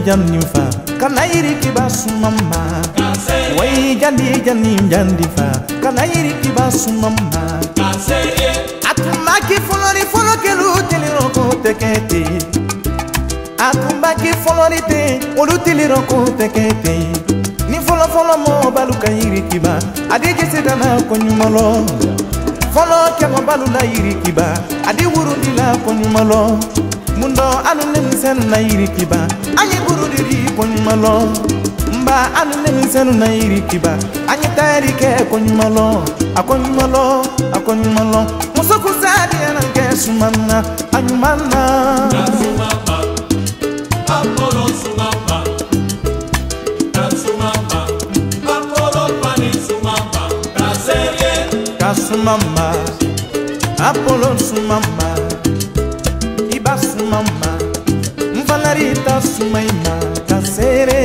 Jani fa kana iri kibasu mama wai jani fa kana iri kibasu mama atumaki folori folo kelu teliro ko tekete atumaki folori te olu teliro ko tekete ni folo folo mo baluka iri kiba adi jesedana ko nyumalo folo ke mo balula iri kiba adi wurundi la ko nyumalo mundo anu nemisen na iri kiba anyi burudiri konyumalo mba anu nemisen na iri kiba anyi tayari ke konyumalo akonyumalo musoku sadi anange sumana anyumana Sumama Apollo sumama Sumama Apollo pani sumama Kasumama Apollo sumama Sumama, Mvalarita sumaima kasere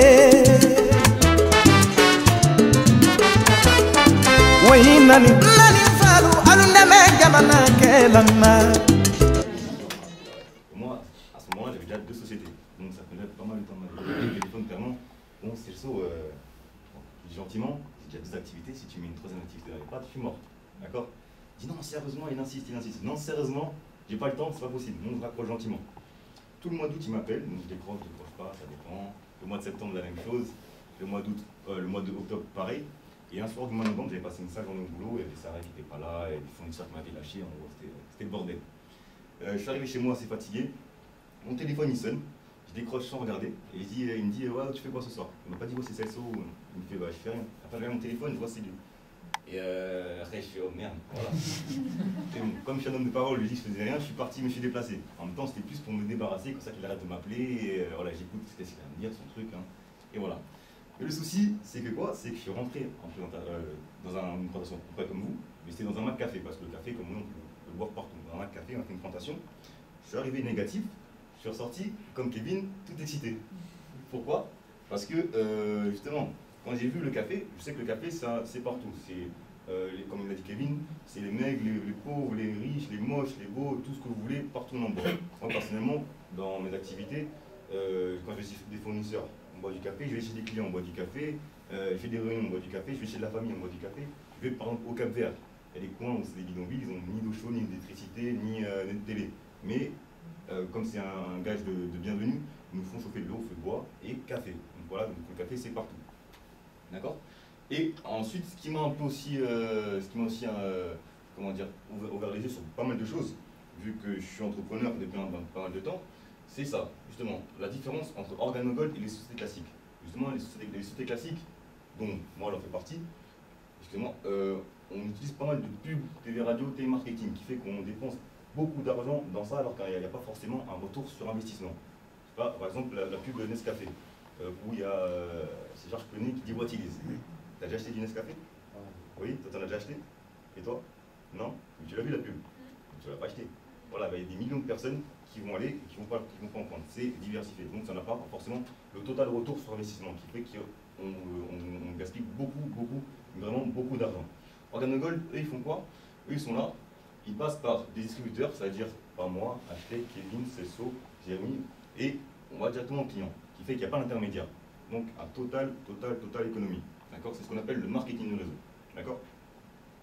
Wainani nani faru alundame gamana kelana. Moi, à ce moment-là, j'avais déjà deux sociétés, donc ça prenait pas mal de temps. Le téléphone, clairement, bon, c'est le saut, gentiment, j'ai déjà deux activités, si tu mets une troisième activité dans les pattes, je suis mort, d'accord? Il dit non, sérieusement, il insiste. Non, sérieusement, j'ai pas le temps, c'est pas possible, donc je raccroche gentiment. Tout le mois d'août, il m'appelle, donc je décroche pas, ça dépend. Le mois de septembre, la même chose. Le mois d'août, le mois d'octobre, pareil. Et un soir du mois de novembre, j'avais passé une sale journée au boulot, il y avait Sarah qui n'était pas là, et des fournisseurs qui m'avaient lâché, en gros, c'était le bordel. Je suis arrivé chez moi assez fatigué, mon téléphone il sonne, je décroche sans regarder, et il me dit ouais, tu fais quoi ce soir? Il m'a pas dit ouais, c'est Celso, il me fait bah, je fais rien. Après, je regarde mon téléphone, je vois c'est lui. Et après, je fais oh merde, voilà. Et bon, comme je suis un homme de parole, je lui dis que je faisais rien, je suis parti, je me suis déplacé. En même temps, c'était plus pour me débarrasser, comme ça qu'il arrête de m'appeler, et voilà, j'écoute ce qu'il a à me dire, son truc, hein, et voilà. Et le souci, c'est que quoi? C'est que je suis rentré dans une présentation, pas comme vous, mais c'était dans un Mac Café, parce que le café, comme nous, on peut le boire partout. Dans un Mac Café, on a fait une présentation, je suis arrivé négatif, je suis ressorti, comme Kevin, tout excité. Pourquoi? Parce que, justement, quand j'ai vu le café, je sais que le café, c'est partout. C'est, comme il l'a dit Kevin, c'est les maigres, les pauvres, les riches, les moches, les beaux, tout ce que vous voulez, partout on en boit. Moi, personnellement, dans mes activités, quand je vais chez des fournisseurs, on boit du café, je vais chez des clients, on boit du café, je fais des réunions, on boit du café, je vais chez de la famille, on boit du café. Je vais par exemple au Cap-Vert, il y a des coins où c'est des bidonvilles, ils n'ont ni d'eau chaude, ni d'électricité, ni de télé. Mais comme c'est un gage de bienvenue, ils nous font chauffer de l'eau, feu de bois et café. Donc voilà, donc le café c'est partout. D'accord? Et ensuite, ce qui m'a un peu aussi, comment dire, ouvert les yeux sur pas mal de choses, vu que je suis entrepreneur depuis pas mal de temps, c'est ça, justement, la différence entre Organogold et les sociétés classiques. Justement, les sociétés classiques, dont moi j'en fais partie, justement, on utilise pas mal de pubs, TV radio, télémarketing, qui fait qu'on dépense beaucoup d'argent dans ça, alors qu'il n'y a pas forcément un retour sur investissement. Pas, par exemple, la pub Nescafé, où il y a c'est Georges Clooney qui dit what it is. T'as déjà acheté du Nescafé? Oui, toi t'en as déjà acheté? Et toi? Non? Mais tu l'as vu la pub? Tu l'as pas acheté. Voilà, il y a des millions de personnes qui vont aller et qui vont pas en prendre. C'est diversifié. Donc ça n'a pas forcément le total retour sur investissement qui fait qu'on gaspille vraiment beaucoup d'argent. Organogold, eux, ils font quoi? Eux, ils sont là, ils passent par des distributeurs, c'est-à-dire par moi, Acheté, Kevin, Celso, Jérémy, et on va directement au client, qui fait qu'il n'y a pas d'intermédiaire. Donc un total économie. D'accord? C'est ce qu'on appelle le marketing de réseau. D'accord?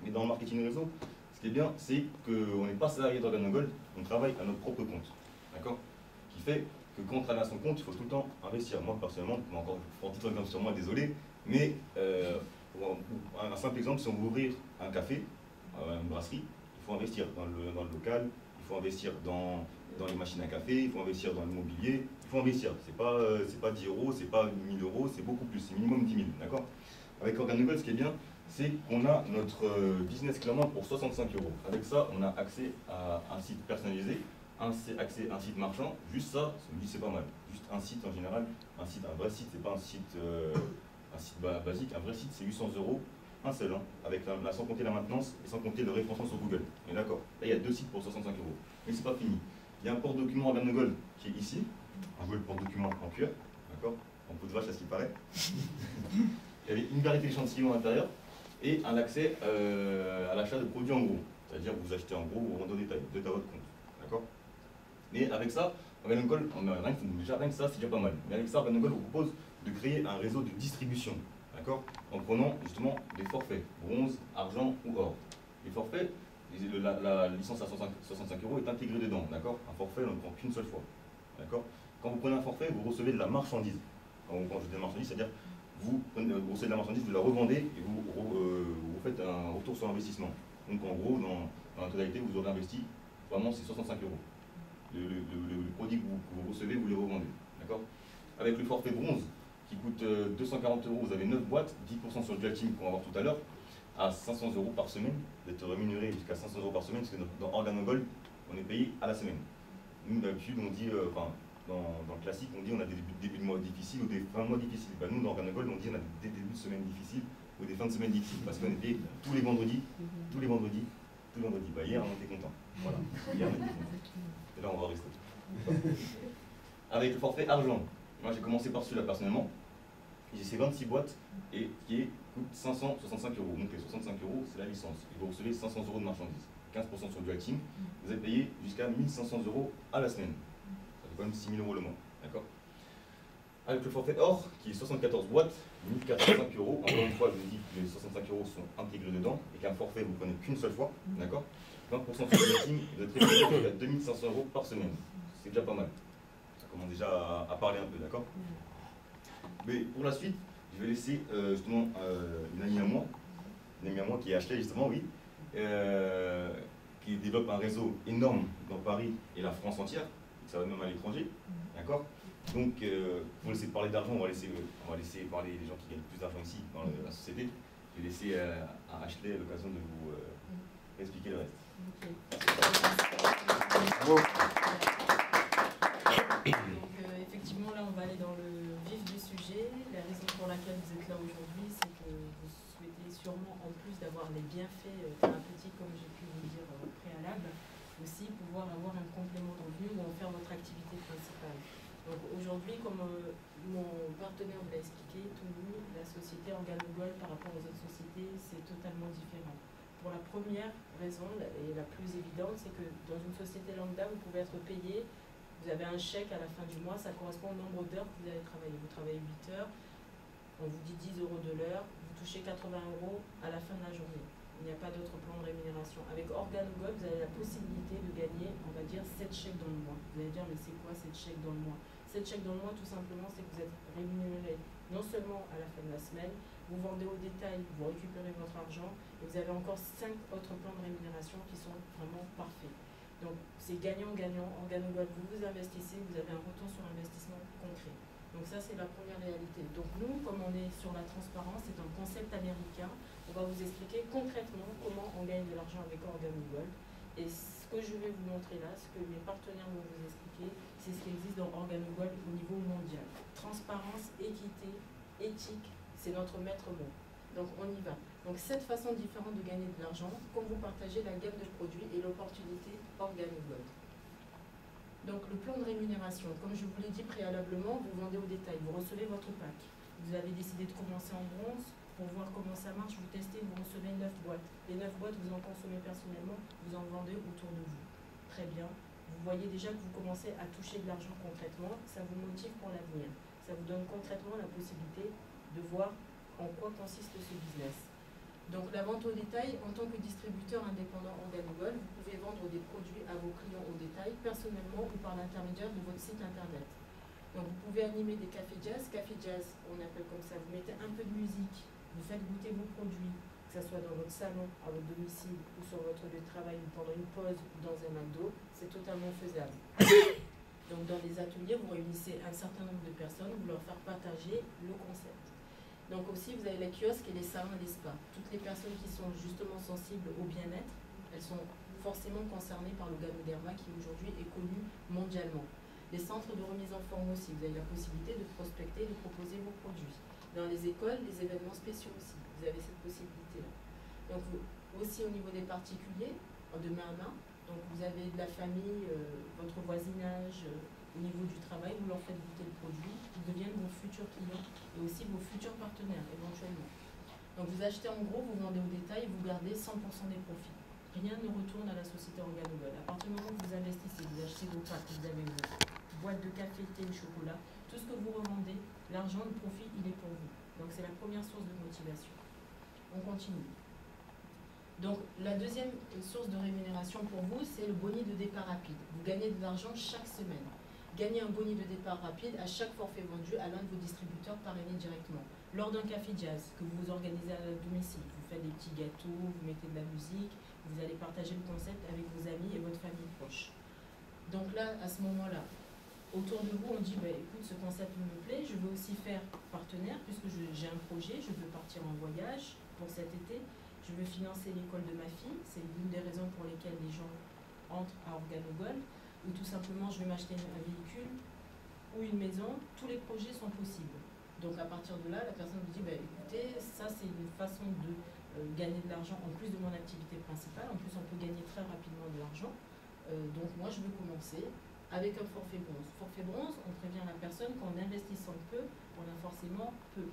Mais dans le marketing de réseau, ce qui est bien, c'est qu'on n'est pas salarié d'Organogold, on travaille à notre propre compte. D'accord? Qui fait que quand on travaille à son compte, il faut tout le temps investir. Moi, personnellement, encore un petit exemple sur moi, désolé, mais un simple exemple, si on veut ouvrir un café, une brasserie, il faut investir dans le local, il faut investir dans les machines à café, il faut investir dans l'immobilier, il faut investir. C'est pas 10 euros, c'est pas 1000 euros, c'est beaucoup plus, c'est minimum 10 000, d'accord? Avec Organogold, ce qui est bien, c'est qu'on a notre business clairement pour 65 €. Avec ça, on a accès à un site personnalisé, accès à un site marchand. Juste ça, c'est pas mal. Juste un site en général, un vrai site, c'est pas un site basique. Un vrai site, c'est 800 €, un seul, hein, avec sans compter la maintenance et sans compter le référencement sur Google. On est d'accord. Là, il y a 2 sites pour 65 €. Mais c'est pas fini. Il y a un porte-document Organogold qui est ici, un joli porte-document en cuir, d'accord, en peau de vache à ce qui paraît. Il y avait une variété d'échantillons à l'intérieur et un accès à l'achat de produits en gros. C'est-à-dire que vous achetez en gros ou vous vendez au détail, vous êtes à votre compte. D'accord. Mais avec ça, Organogold, déjà rien que ça, c'est déjà pas mal. Mais avec ça, Organogold vous propose de créer un réseau de distribution. D'accord. En prenant justement des forfaits, bronze, argent ou or. Les forfaits, la licence à 65 € est intégrée dedans. D'accord. Un forfait, on ne prend qu'une seule fois. D'accord. Quand vous prenez un forfait, vous recevez de la marchandise. Quand je dis de la marchandise, c'est-à-dire vous recevez de la marchandise, vous la revendez et vous faites un retour sur investissement. Donc en gros, dans la totalité, vous aurez investi, vraiment c'est 65 €. Le produit que vous recevez, vous les revendez. D'accord. Avec le forfait bronze, qui coûte 240 €, vous avez 9 boîtes, 10% sur le dual team qu'on va voir tout à l'heure, à 500 € par semaine, vous êtes rémunéré jusqu'à 500 € par semaine, parce que dans Organogold, on est payé à la semaine. Nous, d'habitude, on dit, dans le classique, on dit on a des débuts de mois difficiles ou des fins de mois difficiles. Ben, nous, dans Organogold, on dit on a des débuts de semaine difficiles ou des fins de semaine difficiles, parce qu'on est payé tous les vendredis. Bah, hier, on était content. Voilà. Hier, on était content. Et là, on va rester. Avec le forfait argent, moi j'ai commencé par celui-là personnellement. J'ai ces 26 boîtes et qui coûte 565 €. Donc les 65 €, c'est la licence. Et vous recevez 500 € de marchandises. 15% sur le dual team. Vous êtes payé jusqu'à 1500 € à la semaine. Ça fait quand même 6 000 € le mois. D'accord. Avec le forfait or, qui est 74 boîtes, 1085 €. Encore une fois, je vous dis que les 65 € sont intégrés dedans et qu'un forfait, vous ne prenez qu'une seule fois. D'accord. 20% sur le dual team, vous êtes payé jusqu'à 2500 € par semaine. C'est déjà pas mal. Ça commence déjà à parler un peu, d'accord. Mais pour la suite, je vais laisser justement une amie à moi qui est achetée justement, oui, qui développe un réseau énorme dans Paris et la France entière, ça va même à l'étranger, d'accord. Donc, pour laisser parler d'argent, on va laisser parler les gens qui gagnent plus d'argent ici dans la société. Je vais laisser à Ashley l'occasion de vous expliquer le reste. Donc effectivement là on va aller dans le vif du sujet. La raison pour laquelle vous êtes là aujourd'hui, c'est que vous souhaitez sûrement, en plus d'avoir les bienfaits thérapeutiques comme j'ai pu vous le dire au préalable, aussi pouvoir avoir un complément de revenu ou en faire votre activité principale. Donc aujourd'hui, comme mon partenaire vous l'a expliqué, Toulouse, la société Organogold par rapport aux autres sociétés, c'est totalement différent. Pour la première raison, et la plus évidente, c'est que dans une société lambda, vous pouvez être payé. Vous avez un chèque à la fin du mois, ça correspond au nombre d'heures que vous avez travaillé. Vous travaillez 8 heures, on vous dit 10 € de l'heure, vous touchez 80 € à la fin de la journée. Il n'y a pas d'autre plan de rémunération. Avec Organogold, vous avez la possibilité de gagner, on va dire, 7 chèques dans le mois. Vous allez dire, mais c'est quoi 7 chèques dans le mois? 7 chèques dans le mois, tout simplement, c'est que vous êtes rémunéré non seulement à la fin de la semaine, vous vendez au détail, vous récupérez votre argent, et vous avez encore 5 autres plans de rémunération qui sont vraiment parfaits. Donc c'est gagnant-gagnant. Organogold, vous vous investissez, vous avez un retour sur investissement concret. Donc ça c'est la première réalité. Donc nous, comme on est sur la transparence, c'est un concept américain, on va vous expliquer concrètement comment on gagne de l'argent avec Organogold. Et ce que je vais vous montrer là, ce que mes partenaires vont vous expliquer, c'est ce qui existe dans Organogold au niveau mondial. Transparence, équité, éthique, c'est notre maître mot. Donc on y va. Donc cette façon différente de gagner de l'argent, quand vous partagez la gamme de produits et l'opportunité Organogold. Donc le plan de rémunération, comme je vous l'ai dit préalablement, vous vendez au détail, vous recevez votre pack. Vous avez décidé de commencer en bronze, pour voir comment ça marche, vous testez, vous recevez 9 boîtes. Les 9 boîtes, vous en consommez personnellement, vous en vendez autour de vous. Très bien. Vous voyez déjà que vous commencez à toucher de l'argent concrètement, ça vous motive pour l'avenir. Ça vous donne concrètement la possibilité de voir en quoi consiste ce business. Donc la vente au détail, en tant que distributeur indépendant Organogold, vous pouvez vendre des produits à vos clients au détail, personnellement ou par l'intermédiaire de votre site internet. Donc vous pouvez animer des cafés jazz. Café jazz, on appelle comme ça, vous mettez un peu de musique, vous faites goûter vos produits, que ce soit dans votre salon, à votre domicile ou sur votre lieu de travail ou pendant une pause ou dans un McDo, c'est totalement faisable. Donc dans les ateliers, vous réunissez un certain nombre de personnes, vous leur faire partager le concept. Donc aussi, vous avez les kiosques et les salons et les spas. Toutes les personnes qui sont justement sensibles au bien-être, elles sont forcément concernées par le Ganoderma qui aujourd'hui est connu mondialement. Les centres de remise en forme aussi, vous avez la possibilité de prospecter, de proposer vos produits. Dans les écoles, les événements spéciaux aussi, vous avez cette possibilité-là. Donc aussi au niveau des particuliers, de main à main, donc vous avez de la famille, votre voisinage, au niveau du travail, vous leur faites goûter le produit, ils deviennent vos futurs clients et aussi vos futurs partenaires éventuellement. Donc vous achetez en gros, vous vendez au détail, vous gardez 100% des profits. Rien ne retourne à la société Organogol. À partir du moment où vous investissez, vous achetez vos pâtes, vous avez vos boîtes de café, thé, chocolat, tout ce que vous revendez, l'argent, le profit, il est pour vous. Donc c'est la première source de motivation. On continue. Donc la deuxième source de rémunération pour vous, c'est le bonus de départ rapide. Vous gagnez de l'argent chaque semaine. Gagnez un bonus de départ rapide à chaque forfait vendu à l'un de vos distributeurs parrainés directement. Lors d'un café jazz que vous organisez à domicile, vous faites des petits gâteaux, vous mettez de la musique, vous allez partager le concept avec vos amis et votre famille proche. Donc là, à ce moment-là, autour de vous, on dit, bah, écoute, ce concept me plaît, je veux aussi faire partenaire puisque j'ai un projet, je veux partir en voyage pour cet été, je veux financer l'école de ma fille, c'est l'une des raisons pour lesquelles les gens entrent à Organogol, ou tout simplement je vais m'acheter un véhicule ou une maison, tous les projets sont possibles. Donc à partir de là, la personne vous dit, bah, écoutez, ça c'est une façon de gagner de l'argent en plus de mon activité principale, en plus on peut gagner très rapidement de l'argent, donc moi je veux commencer avec un forfait bronze. Forfait bronze, on prévient la personne qu'en investissant peu, on a forcément peu.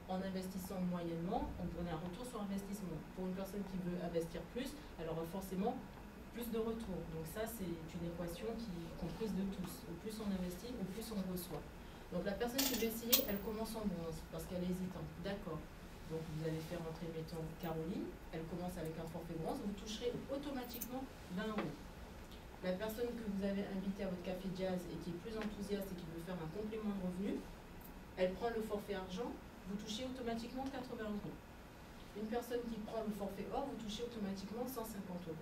En investissant moyennement, on a un retour sur investissement. Pour une personne qui veut investir plus, elle aura forcément plus de retour. Donc ça, c'est une équation qui est comprise de tous. Au plus on investit, au plus on reçoit. Donc la personne qui veut essayer, elle commence en bronze parce qu'elle est hésitante. D'accord. Donc vous allez faire entrer, mettons, Caroline. Elle commence avec un forfait bronze. Vous toucherez automatiquement 20 €. La personne que vous avez invitée à votre café jazz et qui est plus enthousiaste et qui veut faire un complément de revenu, elle prend le forfait argent. Vous touchez automatiquement 80 €. Une personne qui prend le forfait or, vous touchez automatiquement 150 €.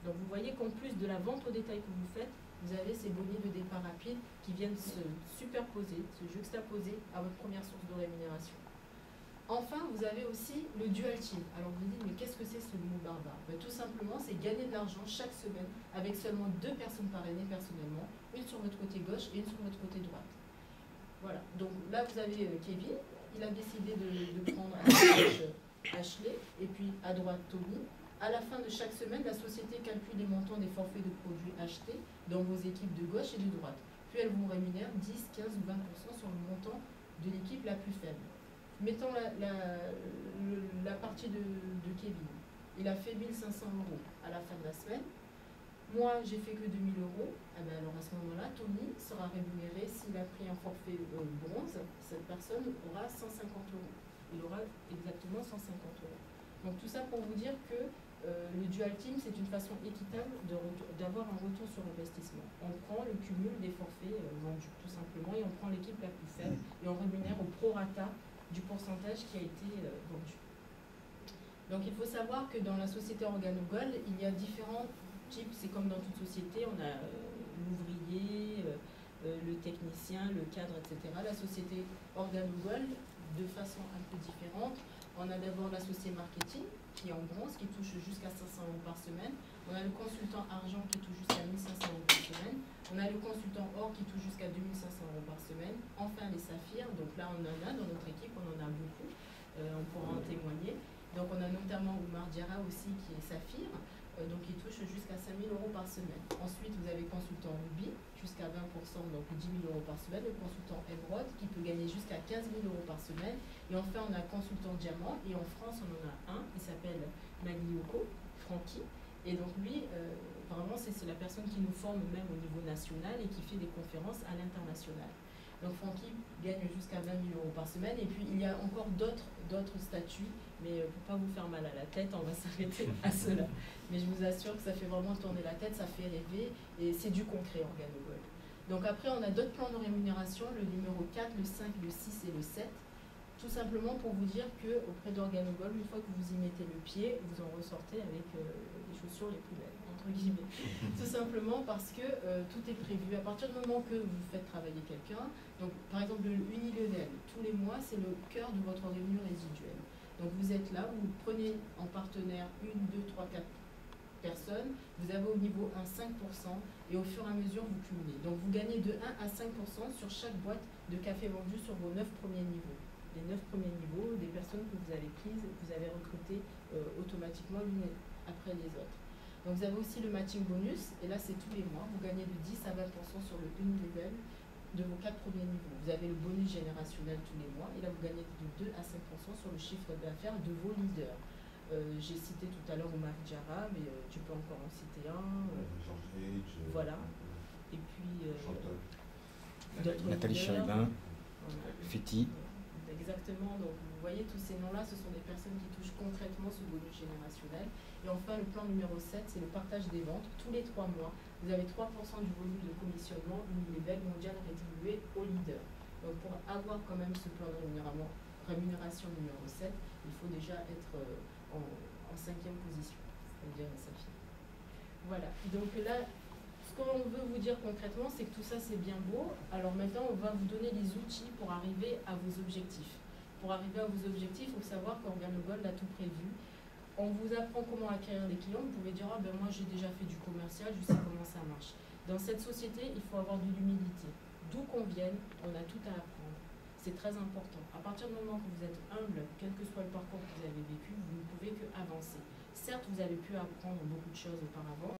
Donc vous voyez qu'en plus de la vente au détail que vous faites, vous avez ces bonus de départ rapide qui viennent se superposer, se juxtaposer à votre première source de rémunération. Enfin, vous avez aussi le dual team. Alors vous vous dites, mais qu'est-ce que c'est ce mot barbare? Tout simplement, c'est gagner de l'argent chaque semaine avec seulement 2 personnes parrainées personnellement, une sur votre côté gauche et une sur votre côté droite. Voilà, donc là vous avez Kevin, il a décidé de prendre à gauche Ashley et puis à droite Tony. À la fin de chaque semaine, la société calcule les montants des forfaits de produits achetés dans vos équipes de gauche et de droite. Puis elle vous rémunère 10, 15 ou 20% sur le montant de l'équipe la plus faible. Mettons la partie de Kevin. Il a fait 1 500 € à la fin de la semaine. Moi, j'ai fait que 2 000 €. Eh bien, alors à ce moment-là, Tony sera rémunéré. S'il a pris un forfait bronze, cette personne aura 150 €. Il aura exactement 150 €. Donc tout ça pour vous dire que le dual team, c'est une façon équitable d'avoir un retour sur investissement. On prend le cumul des forfaits vendus, tout simplement, et on prend l'équipe la plus faible et on rémunère au prorata du pourcentage qui a été vendu. Donc il faut savoir que dans la société Organogol, il y a différents types, c'est comme dans toute société, on a l'ouvrier, le technicien, le cadre, etc. La société Organogol, de façon un peu différente, on a d'abord l'associé marketing, qui est en bronze, qui touche jusqu'à 500 € par semaine. On a le consultant argent qui touche jusqu'à 1 500 € par semaine. On a le consultant or qui touche jusqu'à 2 500 € par semaine. Enfin, les saphirs, donc là on en a dans notre équipe, on en a beaucoup, on pourra en témoigner. Donc on a notamment Oumar Diarra aussi qui est saphir, donc il touche jusqu'à 5 000 € par semaine. Ensuite, vous avez consultant Ruby, jusqu'à 20%, donc 10 000 € par semaine. Le consultant Emerald, qui peut gagner jusqu'à 15 000 € par semaine. Et enfin, on a consultant Diamant, et en France, on en a un, il s'appelle Magliocco, Francky. Et donc lui, vraiment, c'est la personne qui nous forme même au niveau national et qui fait des conférences à l'international. Donc Francky gagne jusqu'à 20 000 € par semaine. Et puis, il y a encore d'autres statuts, mais pour ne pas vous faire mal à la tête, on va s'arrêter à cela. Mais je vous assure que ça fait vraiment tourner la tête, ça fait rêver, et c'est du concret, Organogol. Donc après, on a d'autres plans de rémunération, le numéro 4, le 5, le 6 et le 7. Tout simplement pour vous dire qu'auprès d'Organogol, une fois que vous y mettez le pied, vous en ressortez avec les chaussures les plus belles, entre entre guillemets. Tout simplement parce que tout est prévu. À partir du moment que vous faites travailler quelqu'un, donc par exemple le unilevel, tous les mois, c'est le cœur de votre revenu résiduel. Donc vous êtes là, vous prenez en partenaire 1, 2, 3, 4 personnes, vous avez au niveau 1 5% et au fur et à mesure vous cumulez. Donc vous gagnez de 1 à 5% sur chaque boîte de café vendu sur vos 9 premiers niveaux. Les 9 premiers niveaux, des personnes que vous avez prises, vous avez recrutées automatiquement l'une après les autres. Donc vous avez aussi le matching bonus, et là c'est tous les mois, vous gagnez de 10 à 20% sur le unilevel de vos 4 premiers niveaux. Vous avez le bonus générationnel tous les mois, et là vous gagnez de 2 à 5% sur le chiffre d'affaires de vos leaders. J'ai cité tout à l'heure Omar Diarra, mais tu peux encore en citer un. George Age. Voilà. Et puis Nathalie Chérubin, Feti. Exactement, donc vous voyez tous ces noms-là, ce sont des personnes qui touchent concrètement ce bonus générationnel. Et enfin, le plan numéro 7, c'est le partage des ventes. Tous les 3 mois, vous avez 3% du volume de commissionnement Unilevel mondial rétribué aux leaders. Donc pour avoir quand même ce plan de rémunération numéro 7, il faut déjà être en 5e position, c'est-à-dire Safi. Voilà, donc là, ce qu'on veut vous dire concrètement, c'est que tout ça c'est bien beau. Alors maintenant, on va vous donner les outils pour arriver à vos objectifs. Pour arriver à vos objectifs, il faut savoir qu'Organo Gold a tout prévu. On vous apprend comment acquérir des clients. Vous pouvez dire, ah ben moi j'ai déjà fait du commercial, je sais comment ça marche. Dans cette société, il faut avoir de l'humilité. D'où qu'on vienne, on a tout à apprendre. C'est très important. À partir du moment que vous êtes humble, quel que soit le parcours que vous avez vécu, vous ne pouvez que avancer. Certes, vous avez pu apprendre beaucoup de choses auparavant.